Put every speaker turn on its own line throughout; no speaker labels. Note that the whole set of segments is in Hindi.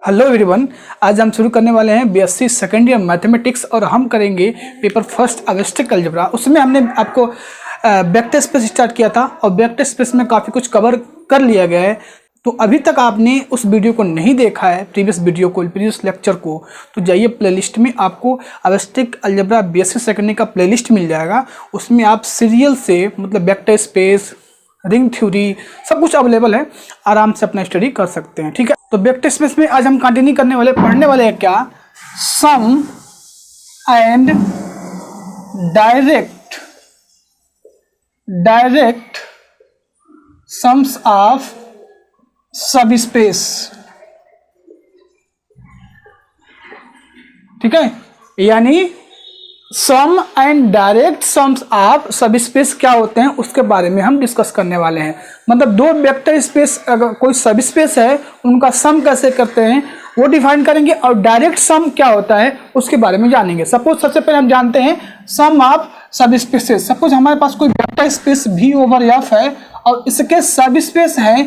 हेलो एवरीवन, आज हम शुरू करने वाले हैं बीएससी सेकेंड ईयर मैथमेटिक्स और हम करेंगे पेपर फर्स्ट अवेस्टिक अलजेब्रा। उसमें हमने आपको वेक्टर स्पेस स्टार्ट किया था और वेक्टर स्पेस में काफ़ी कुछ कवर कर लिया गया है। तो अभी तक आपने उस वीडियो को नहीं देखा है, प्रीवियस लेक्चर को, तो जाइए प्लेलिस्ट में आपको अवेस्टिक अलजेब्रा बीएससी सेकेंड ईयर का प्लेलिस्ट मिल जाएगा। उसमें आप सीरियल से मतलब वेक्टर स्पेस, रिंग थ्योरी सब कुछ अवेलेबल है, आराम से अपना स्टडी कर सकते हैं। ठीक है, तो वेक्टर स्पेस में आज हम कंटिन्यू पढ़ने वाले हैं क्या, सम एंड डायरेक्ट सम्स ऑफ सब स्पेस। ठीक है, यानी सम एंड डायरेक्ट सम्स ऑफ सब स्पेस क्या होते हैं उसके बारे में हम डिस्कस करने वाले हैं। मतलब दो वेक्टर स्पेस, अगर कोई सब स्पेस है, उनका सम कैसे करते हैं वो डिफाइन करेंगे और डायरेक्ट सम क्या होता है उसके बारे में जानेंगे। सपोज सबसे पहले हम जानते हैं सम ऑफ सब स्पेसेस। सपोज हमारे पास कोई vector space V over F है और इसके सब स्पेस है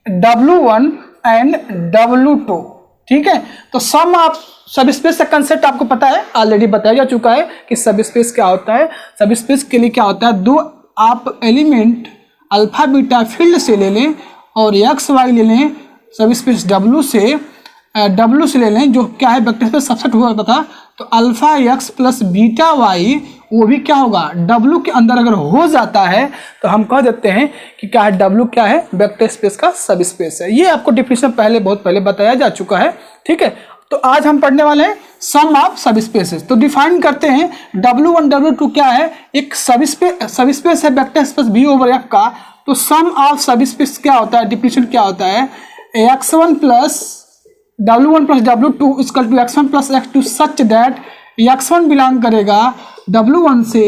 W1 एंड W2। ठीक है, तो सम ऑफ सब स्पेस का कंसेप्ट आपको पता है, ऑलरेडी बताया जा चुका है कि सब स्पेस क्या होता है। सब स्पेस के लिए क्या होता है, दो आप एलिमेंट अल्फा बीटा फील्ड से ले लें और एक्स वाई ले लें, सब स्पेस W से ले लें, जो क्या है वेक्टर स्पेस सबसेट हुआ करता था। तो alpha x plus beta y वो भी क्या होगा, W के अंदर अगर हो जाता है तो हम कह देते हैं कि क्या है, W क्या है, वेक्टर स्पेस का सब स्पेस है। ये आपको डिफिनेशन बहुत पहले बताया जा चुका है। ठीक है, तो आज हम पढ़ने वाले हैं सम ऑफ सब स्पेसेस। तो डिफाइन करते हैं W1 W2 क्या है, एक सब स्पेस है vector space V over F का। तो सम ऑफ सब स्पेस क्या होता है, डिफिनेशन क्या होता है, x1 plus W1 plus W2 equal to x1 plus x2 such that x1 belong करेगा W1 से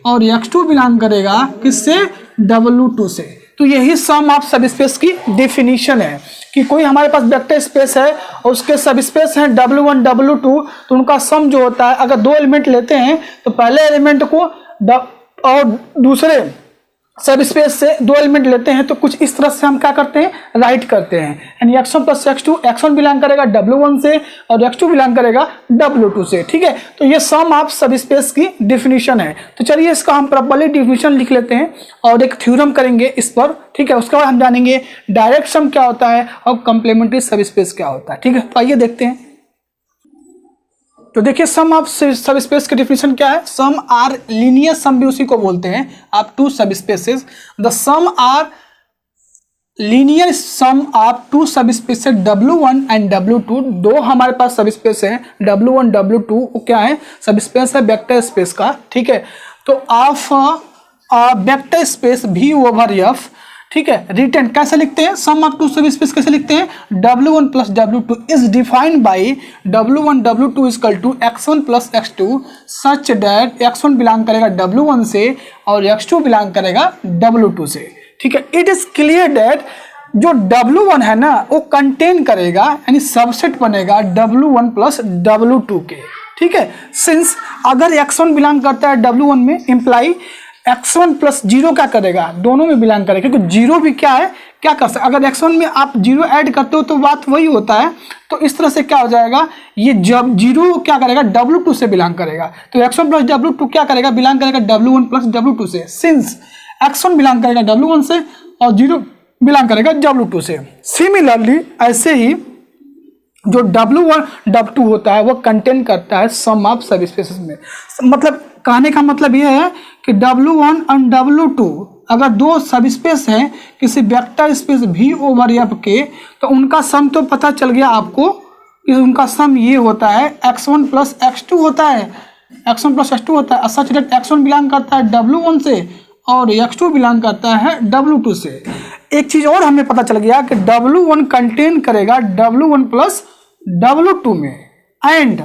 और x2 बिलोंग करेगा किससे, W2 से। तो यही सम ऑफ सब स्पेस की डेफिनेशन है कि कोई हमारे पास वेक्टर स्पेस है और उसके सब स्पेस हैं W1 W2, तो उनका सम जो होता है, अगर दो एलिमेंट लेते हैं तो पहले एलिमेंट को और दूसरे सब स्पेस से दो एलिमेंट लेते हैं तो कुछ इस तरह से हम क्या करते हैं, राइट करते हैं। यानी x1 plus x2, x1 belong करेगा W1 से और x2 बिलोंग करेगा W2 से। ठीक है, तो ये सम ऑफ सब स्पेस की डिफिनीशन है। तो चलिए इसका हम प्रॉपर्ली डिफिनीशन लिख लेते हैं और एक थ्योरम करेंगे इस पर। ठीक है, उसके बाद हम जानेंगे डायरेक्ट सम क्या होता है और कंप्लीमेंट्री सब स्पेस क्या होता है। ठीक है, तो आइए देखते हैं। तो देखिए सम ऑफ सब स्पेस की डेफिनेशन क्या है, सम आर लीनियर सम भी उसी को बोलते हैं of two subspaces. The sum or linear sum of two subspaces W1 and W2। दो हमारे पास सब स्पेस है W1 W2, वो क्या है, सब स्पेस है वेक्टर स्पेस का। ठीक है, तो of vector space V over F। ठीक है, रिटर्न कैसे लिखते हैं, sum of two subspaces कैसे लिखते हैं, W1 plus W2 is defined by W1 W2 equal to x1 plus x2 such that x1 belong करेगा W1 से और x2 बिलोंग करेगा W2 से। ठीक है, इट इज क्लियर दैट जो W1 है ना वो कंटेन करेगा, यानी सबसेट बनेगा W1 प्लस W2 के। ठीक है, सिंस अगर x1 बिलोंग करता है W1 में, इम्प्लाई x1 प्लस 0 क्या करेगा, दोनों में बिलोंग करेगा, क्योंकि 0 भी क्या है, क्या कर सकते, अगर x1 में आप 0 ऐड करते हो तो बात वही होता है। तो इस तरह से क्या हो जाएगा, ये जब 0 क्या करेगा, W2 से बिलोंग करेगा। तो x1 प्लस W2 क्या करेगा, बिलोंग करेगा W1 प्लस W2 से। सिंस x1 बिलोंग करेगा W1 से और 0 बिलोंग करेगा W2 से। सिमिलरली ऐसे ही जो W1 W2 होता है वो कंटेन करता है सम ऑफ सब स्पेसेस में। मतलब कहने का मतलब ये है कि W1 और W2 अगर दो सब स्पेस हैं किसी vector space V over F के, तो उनका सम तो पता चल गया आपको कि उनका सम ये होता है x1 प्लस x2 होता है, x1 प्लस x2 होता है। सच दैट x1 बिलोंग करता है W1 से और x2 बिलोंग करता है W2 से। एक चीज और हमें पता चल गया कि W1 कंटेन करेगा W1 प्लस W2 में एंड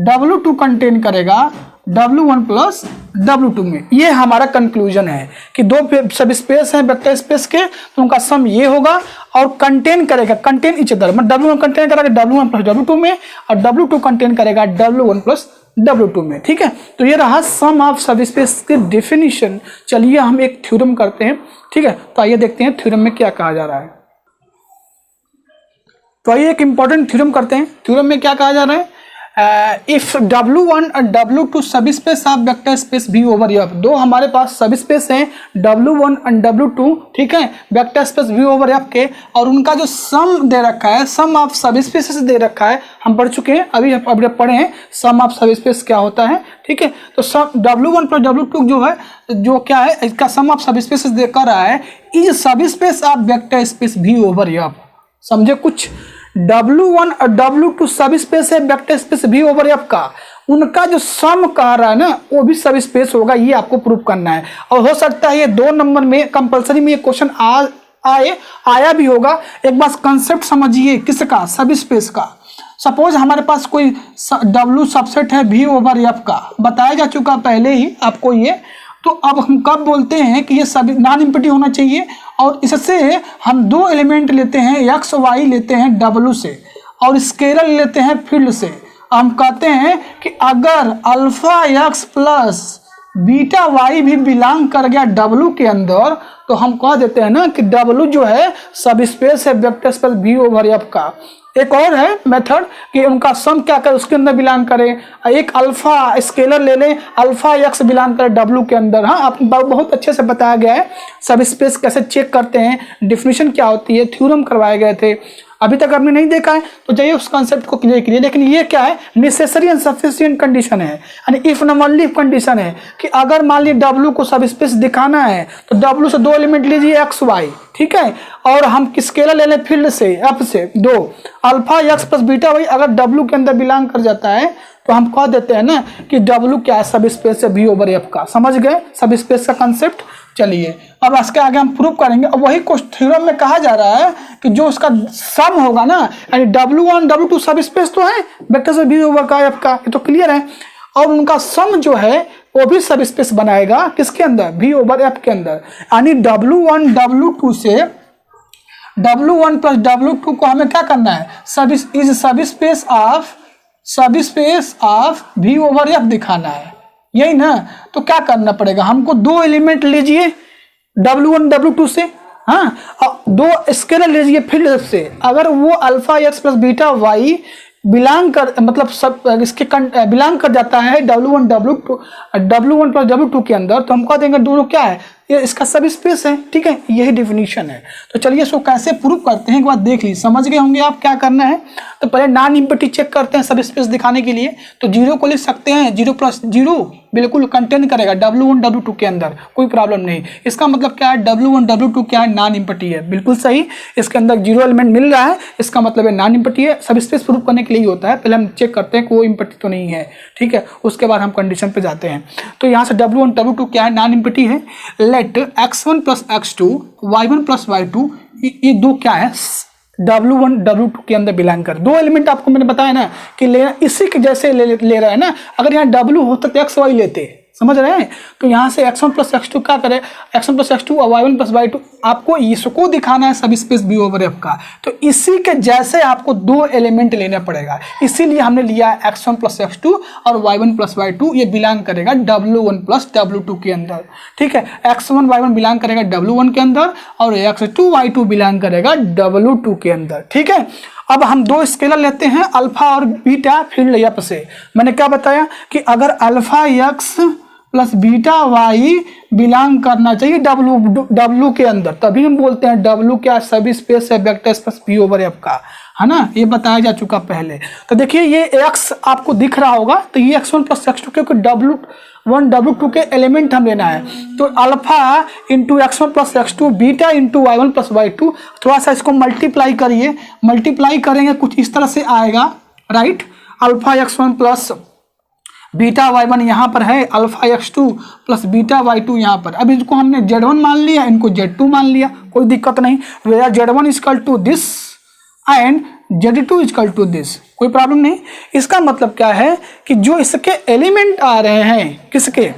W2 कंटेन करेगा W1 प्लस W2 में। ये हमारा कंक्लूजन है कि दो सब स्पेस हैं वेक्टर स्पेस के, तो उनका सम ये होगा और कंटेन करेगा, कंटेन इच अदर, मतलब W1 कंटेन करेगा W1 प्लस W2 में और W2 कंटेन करेगा W1 प्लस W2 में। ठीक है, तो ये रहा सम ऑफ सब स्पेस की डेफिनेशन। चलिए हम एक थ्योरम करते हैं। ठीक है, तो आइए देखते हैं थ्योरम में क्या कहा जा रहा है। तो आइए एक इंपॉर्टेंट थ्योरम करते हैं। थ्योरम में क्या कहा जा रहा है, इफ W1 और W2 सब space of vector space V over F, दो हमारे पास सब स्पेस हैं W1 और W2, ठीक है, vector space V over F के, और उनका जो सम दे रखा है, सम ऑफ सब स्पेसेस दे रखा है, हम पढ़ चुके हैं, अभी पढ़े हैं सम ऑफ सब स्पेस क्या होता है, ठीक है। तो सम W1 प्लस W2 जो है, जो क्या है, इसका सम ऑफ सब स्पेसेस देकर रहा है इज सब space of vector space V over F। समझे कुछ, W1 और W2 सब स्पेस है vector space V over F का, उनका जो सम कह रहा है ना वो भी सब स्पेस होगा, ये आपको प्रूव करना है। और हो सकता है ये 2 नंबर में कंपलसरी में ये क्वेश्चन आया भी होगा। एक बार कंसेप्ट समझिए, किसका, सब स्पेस का। सपोज हमारे पास कोई W सबसेट है V ओवर F का, बताया जा चुका पहले ही आपको ये। तो अब हम कब बोलते हैं कि ये सभी नॉन एम्प्टी होना चाहिए, और इससे हम 2 एलिमेंट लेते हैं, एक्स वाई लेते हैं W से, और स्केलर लेते हैं फील्ड से। हम कहते हैं कि अगर alpha x plus beta y भी बिलोंग कर गया W के अंदर, तो हम कह देते हैं ना कि W जो है सब स्पेस है vector space V over F का। एक और है मेथड कि उनका सम क्या करे, उसके अंदर बिलोंग करे। एक अल्फा स्केलर ले लें, अल्फा एक्स बिलोंग करे W के अंदर। हाँ, आप बहुत अच्छे से बताया गया है सब स्पेस कैसे चेक करते हैं, डिफिनीशन क्या होती है, थ्योरम करवाए गए थे। अभी तक आपने नहीं देखा है तो जाइए उस कॉन्सेप्ट को क्लियर करिए। लेकिन ये क्या है, नेसेसरी एंड सफिशिएंट कंडीशन है, यानी इफ न ओनली कंडीशन है कि अगर मान लीजिए W को सब स्पेस दिखाना है तो W से 2 एलिमेंट लीजिए एक्स वाई, ठीक है, और हम स्केलर ले लें फील्ड से F से 2 alpha x plus beta y, अगर W के अंदर बिलोंग कर जाता है तो हम कह देते हैं ना कि W क्या है, सब स्पेस है V ओवर F का। समझ गए सब स्पेस का कंसेप्ट। चलिए अब इसके आगे हम प्रूव करेंगे। और वही कुछ थ्योरम में कहा जा रहा है कि जो उसका सम होगा ना, यानी W1 W2 सब स्पेस तो है वेक्टर से V ओवर का F का, ये तो क्लियर है, और उनका सम जो है वो भी सब स्पेस बनाएगा किसके अंदर, V ओवर F के अंदर। यानी W1 W2 से W1 प्लस W2 को हमें क्या करना है, सब space of V over F दिखाना है, यही ना। तो क्या करना पड़ेगा हमको, 2 एलिमेंट लीजिए W1 W2 से, हाँ, 2 स्केलर लीजिए फील्ड से। अगर वो alpha x plus beta y belong कर, मतलब सब इसके बिलोंग कर जाता है W1 प्लस W2 के अंदर, तो हम कह देंगे दोनों क्या है, ये इसका सब स्पेस है, ठीक है, यही डिफिनीशन है। तो चलिए इसको कैसे प्रूव करते हैं एक बार देख लीजिए, समझ गए होंगे आप क्या करना है। तो पहले नॉन एम्प्टी चेक करते हैं सब स्पेस दिखाने के लिए। तो 0 को लिख सकते हैं, 0 प्लस 0 बिल्कुल कंटेन करेगा W1 W2 के अंदर, कोई प्रॉब्लम नहीं। इसका मतलब क्या है, W1 W2 क्या है, नॉन एम्प्टी है, बिल्कुल सही। इसके अंदर 0 एलिमेंट मिल रहा है, इसका मतलब है नॉन एम्प्टी है। सब स्पेस प्रूव करने के लिए ही होता है, पहले हम चेक करते हैं कि वो एम्प्टी तो नहीं है, ठीक है, उसके बाद हम कंडीशन पे जाते हैं। तो यहाँ से W1 W2 क्या है, नॉन एम्प्टी है। Let x1 plus x2 y1 plus y2, ये 2 क्या है, W1 W2 के अंदर बिलोंग कर। 2 एलिमेंट आपको मैंने बताया ना कि लेना, इसी के जैसे ले रहा है ना। अगर यहाँ W होता तो x y लेते, समझ रहे हैं। तो यहाँ से x1 प्लस x2 क्या करे, x1 प्लस x2 और y1 प्लस y2, आपको इसको दिखाना है सब स्पेस V ओवर F का। तो इसी के जैसे आपको 2 एलिमेंट लेना पड़ेगा, इसीलिए हमने लिया है x1 प्लस x2 और y1 प्लस y2, ये बिलोंग करेगा W1 प्लस W2 के अंदर, ठीक है। x1 y1 बिलोंग करेगा W1 के अंदर और x2 y2 बिलोंग करेगा W2 के अंदर, ठीक है। अब हम 2 स्केलर लेते हैं अल्फा और बीटा फील्ड F से। मैंने क्या बताया कि अगर alpha x plus beta y belong करना चाहिए W के अंदर, तभी हम बोलते हैं W क्या सब स्पेस है vector space V over F का, है ना, ये बताया जा चुका पहले। तो देखिए ये x आपको दिख रहा होगा, तो ये x1 प्लस x2 क्योंकि W1 W2 के एलिमेंट हम लेना है। तो alpha into x1 plus x2 beta into y1 plus y2, थोड़ा सा इसको मल्टीप्लाई करिए, मल्टीप्लाई करेंगे कुछ इस तरह से आएगा, right. Alpha x1 plus beta y1 यहाँ पर है, alpha x2 plus beta y2 यहाँ पर। अब इसको हमने z1 मान लिया, इनको z2 मान लिया, कोई दिक्कत नहीं। Where z1 equal to this and z2 equal to this, कोई प्रॉब्लम नहीं। इसका मतलब क्या है कि जो इसके एलिमेंट आ रहे हैं, किसके,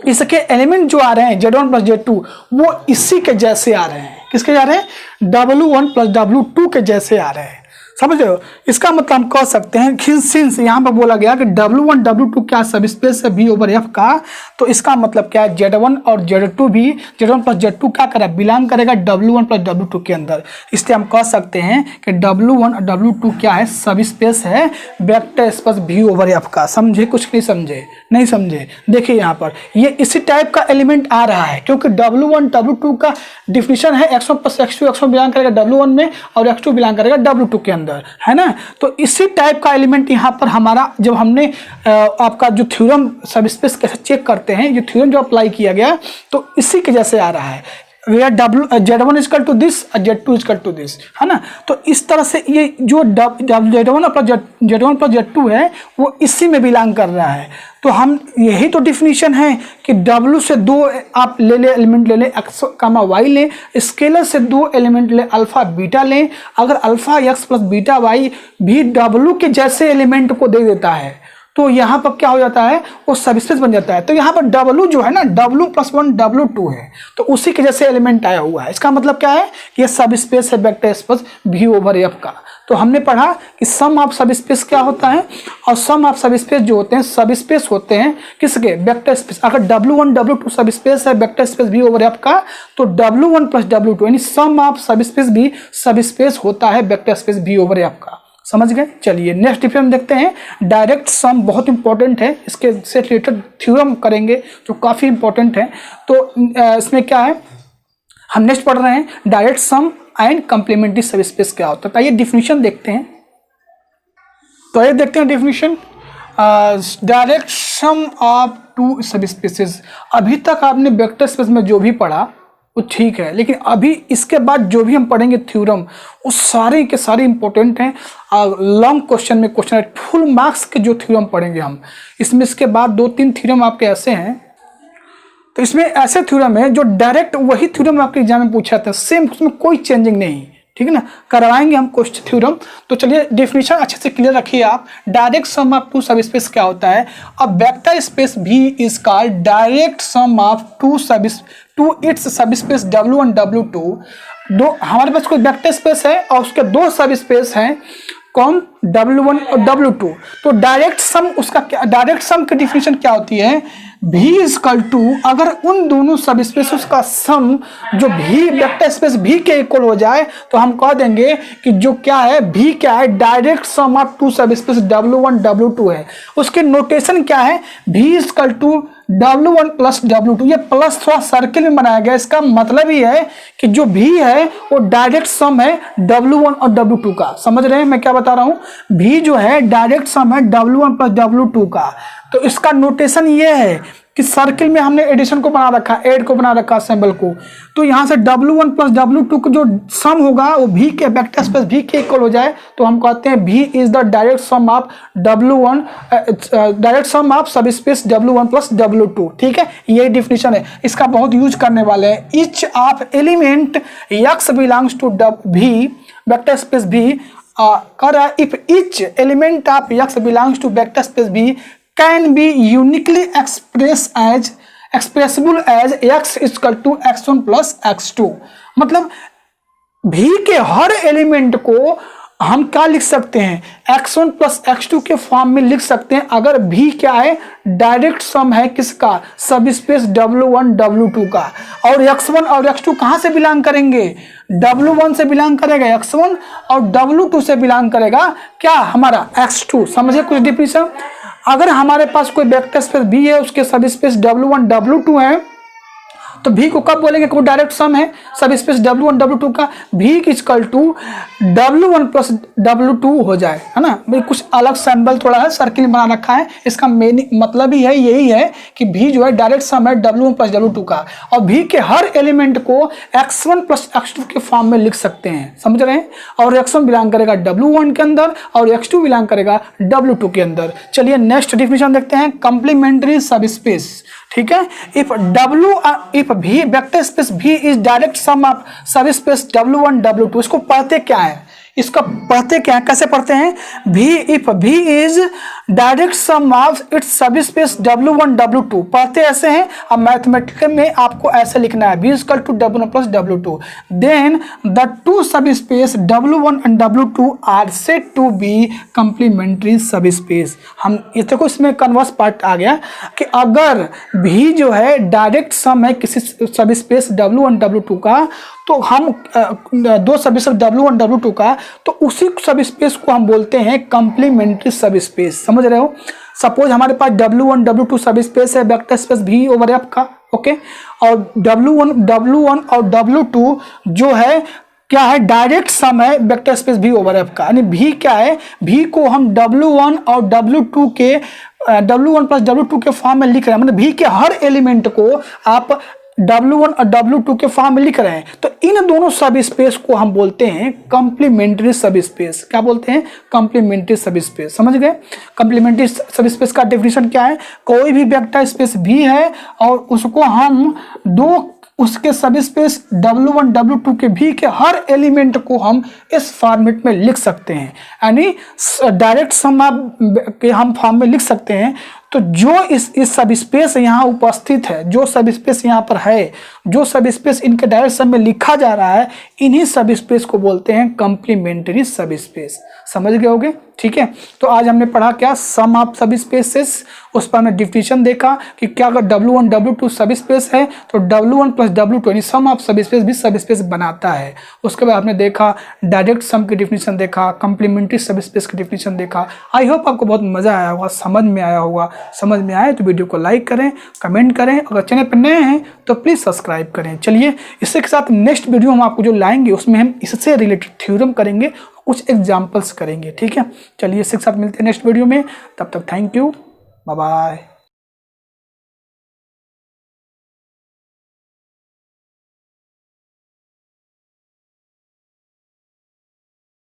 इसके एलिमेंट जो आ रहे हैं z1 प्लस z2, वो इसी के जैसे आ रहे हैं। किसके जा रहे हैं, W1 प्लस W2 के जैसे आ रहे हैं। समझ रहे हो? इसका मतलब हम कह सकते हैं कि सिंस यहाँ पर बोला गया कि W1 W2 क्या सब स्पेस है V ओवर F का, तो इसका मतलब क्या है Z1 और Z2 भी Z1 प्लस Z2 क्या करेगा, बिलोंग करेगा W1 प्लस W2 के अंदर। इसलिए हम कह सकते हैं कि W1 और W2 क्या है, सब स्पेस है vector space V over F का। समझे? कुछ नहीं समझे? नहीं समझे? देखिए यहाँ पर ये इसी टाइप का एलिमेंट आ रहा है, क्योंकि W1 W2 का डिफिनीशन है x1 plus x2, x1 belong करेगा W1 में और x2 बिलोंग करेगा W2 के अंदर, है ना। तो इसी टाइप का एलिमेंट यहाँ पर हमारा, जब हमने आपका जो थ्योरम सब स्पेस कैसे चेक करते हैं, ये थ्योरम जो अप्लाई किया गया तो इसी के जैसे आ रहा है, Z1 इक्वल टू दिस और Z2 इक्वल टू दिस, है ना। तो इस तरह से ये जो Z1 प्लस Z2 है वो इसी में बिलोंग कर रहा है। तो हम यही तो डिफिनीशन है कि W से दो आप ले एलिमेंट ले लें, x, y लें, स्केलर से दो एलिमेंट ले अल्फा बीटा लें। अगर alpha x plus beta y भी W के जैसे एलिमेंट को दे देता है तो यहाँ पर क्या हो जाता है, वो सब स्पेस बन जाता है। तो यहाँ पर W जो है ना, W+1 W2 है, तो उसी के जैसे एलिमेंट आया हुआ है। इसका मतलब क्या है कि ये सब स्पेस है vector space V over F का। तो हमने पढ़ा कि सम ऑफ सब स्पेस क्या होता है, और सम ऑफ सब स्पेस जो होते हैं सब स्पेस होते हैं किसके, वेक्टर स्पेस। अगर W1 W2 सब स्पेस है vector space V over F का, तो W1 प्लस W2 यानी सम ऑफ सब स्पेस भी सब स्पेस होता है vector space V over F का। समझ गए? चलिए नेक्स्ट डिफिनेशन देखते हैं। डायरेक्ट सम बहुत इंपॉर्टेंट है, इसके से रिलेटेड थ्योरम करेंगे जो काफ़ी इंपॉर्टेंट है। तो इसमें क्या है, हम नेक्स्ट पढ़ रहे हैं डायरेक्ट सम एंड कंप्लीमेंट्री सब स्पेस क्या होता है। तो आइए डिफिनेशन देखते हैं। तो आइए देखते हैं definition. Direct sum of two subspaces. अभी तक आपने वेक्टर स्पेस में जो भी पढ़ा वो ठीक है, लेकिन अभी इसके बाद जो भी हम पढ़ेंगे थ्योरम वो सारे के सारे इंपॉर्टेंट हैं। लॉन्ग क्वेश्चन में क्वेश्चन है, फुल मार्क्स के जो थ्योरम पढ़ेंगे हम इसमें। इसके बाद 2-3 थ्योरम आपके ऐसे हैं, तो इसमें ऐसे थ्योरम है जो डायरेक्ट वही थ्योरम आपके एग्जाम में पूछा था, सेम, उसमें कोई चेंजिंग नहीं, ठीक है ना। करवाएंगे हम क्वेश्चन थ्योरम। तो चलिए डिफिनेशन अच्छे से क्लियर रखिए आप। Direct sum of two subspace क्या होता है। अब वेक्टर स्पेस भी is called direct sum of two its subspace W1 W2। दो हमारे पास कोई वेक्टर स्पेस है और उसके दो सब स्पेस हैं, कौन, W1 और W2। तो डायरेक्ट सम, उसका क्या, डायरेक्ट सम की डिफिनेशन क्या होती है, V इज इक्वल टू, अगर उन दोनों सब स्पेस का सम जो V वेक्टर स्पेस V के इक्वल हो जाए तो हम कह देंगे कि जो क्या है, V क्या है, direct sum of two subspace W1 W2 है। उसके नोटेशन क्या है, V is equal to W1 plus W2। ये प्लस थोड़ा सर्किल में बनाया गया, इसका मतलब ही है कि जो V है वो डायरेक्ट सम है W1 और W2 का। समझ रहे हैं मैं क्या बता रहा हूं, V जो है डायरेक्ट सम है W1 प्लस W2 का। तो इसका नोटेशन ये है कि सर्किल में हमने एडिशन को बना रखा, ऐड को बना रखा, सिंबल को। तो यहाँ से W1 प्लस W2 का जो सम होगा वो V के वेक्टर स्पेस V के इक्वल हो जाए तो हम कहते हैं V is the direct sum of W1, direct sum of सब स्पेस W1 प्लस W2। ठीक है, ये डिफिनेशन है, इसका बहुत यूज करने वाले हैं। Each of element X belongs to V vector space V if each element of X belongs to vector space V can be uniquely expressible as X is equal to X1 plus X2। मतलब V के हर एलिमेंट को हम क्या लिख सकते हैं, X1 प्लस X2 के फॉर्म में लिख सकते हैं अगर V क्या है, डायरेक्ट सम है किसका, सब स्पेस W1 W2 का। और X1 और X2 कहां से बिलोंग करेंगे, W1 से बिलोंग करेगा X1 और W2 से बिलोंग करेगा क्या, हमारा X2। समझे कुछ डिफिनेशन। अगर हमारे पास कोई वेक्टर स्पेस V है, उसके सब स्पेस W1 W2 है, तो V को कब बोलेंगे कि वो डायरेक्ट सम है सब स्पेस W1 W2 का। V equal to W1 plus W2 हो जाए, है ना। भाई कुछ अलग सिंबल थोड़ा है, सर्किल बना रखा है, इसका मेन मतलब ही है यही है कि V जो है डायरेक्ट सम है W1 प्लस W2 का। और V के हर एलिमेंट को X1 प्लस X2 के फॉर्म में लिख सकते हैं, समझ रहे हैं। और X1 बिलोंग करेगा W1 के अंदर और X2 बिलोंग करेगा W2 के अंदर। चलिए नेक्स्ट डिफिनेशन देखते हैं, कंप्लीमेंट्री सब स्पेस। ठीक है, if V vector space V is direct sum of सब स्पेस W1 W2। इसको पढ़ते क्या है, इसका पढ़ते क्या है, कैसे पढ़ते हैं, if V is direct sum of its subspace W1 W2 पढ़ते ऐसे हैं। अब मैथमेटिकल में आपको ऐसे लिखना है B equal to W1 plus W2, then the two subspace W1 and W2 are said to be complementary subspace. हम ये देखो इसमें कन्वर्स पार्ट आ गया कि अगर भी जो है डायरेक्ट सम है किसी सबस्पेस W1 W2 का, तो हम दो सबस्पेस W1 W2 का, तो उसी सबस्पेस को हम बोलते हैं कंप्लीमेंट्री सबस्पेस। समझ रहे हो? सपोज हमारे पास W1 W2 सबस्पेस है vector space V over F का, ओके, और W1 और W2 जो है क्या है, डायरेक्ट सम है vector space V over F का। यानी V क्या है, V को हम W1 और W2 के W1 प्लस W2 के फॉर्म में लिख रहे हैं, मतलब V के हर एलिमेंट को आप W1 और W2 के फॉर्म में लिख रहे हैं, तो इन दोनों सब स्पेस को हम बोलते हैं कंप्लीमेंट्री सब स्पेस। क्या बोलते हैं? कंप्लीमेंट्री सब स्पेस। समझ गए? कंप्लीमेंट्री सब स्पेस का डेफिनेशन क्या है? कोई भी वेक्टर स्पेस भी है और उसको हम उसके सब स्पेस W1 W2 के भी के हर एलिमेंट को हम इस फॉर्मेट में लिख सकते हैं, यानी डायरेक्ट सम के हम फॉर्म में लिख सकते हैं। तो जो इस सब स्पेस यहाँ उपस्थित है, जो सब स्पेस यहाँ पर है, जो सब स्पेस इनके डायरेक्ट सम में लिखा जा रहा है, इन्हीं सब स्पेस को बोलते हैं कंप्लीमेंट्री सब स्पेस। समझ गए होगे? ठीक है, तो आज हमने पढ़ा क्या, सम ऑफ सब स्पेसेस। उस पर हमने डिफिनेशन देखा कि क्या अगर W1 W2 सब स्पेस है तो W1 प्लस W2 यानी सम ऑफ सब स्पेस भी सब स्पेस बनाता है। उसके बाद आपने देखा डायरेक्ट सम की डिफिनेशन देखा, कंप्लीमेंट्री सब स्पेस की डिफिनेशन देखा। आई होप आपको बहुत मजा आया होगा, समझ में आया होगा। समझ में आए तो वीडियो को लाइक करें, कमेंट करें, अगर चैनल पर नए हैं तो प्लीज़ सब्सक्राइब करें। चलिए इसके साथ नेक्स्ट वीडियो हम आपको जो लाएंगे उसमें हम इससे रिलेटेड थ्योरम करेंगे, कुछ एग्जाम्पल्स करेंगे। ठीक है, चलिए इसके साथ मिलते हैं नेक्स्ट वीडियो में। तब तक थैंक यू, बाय बाय।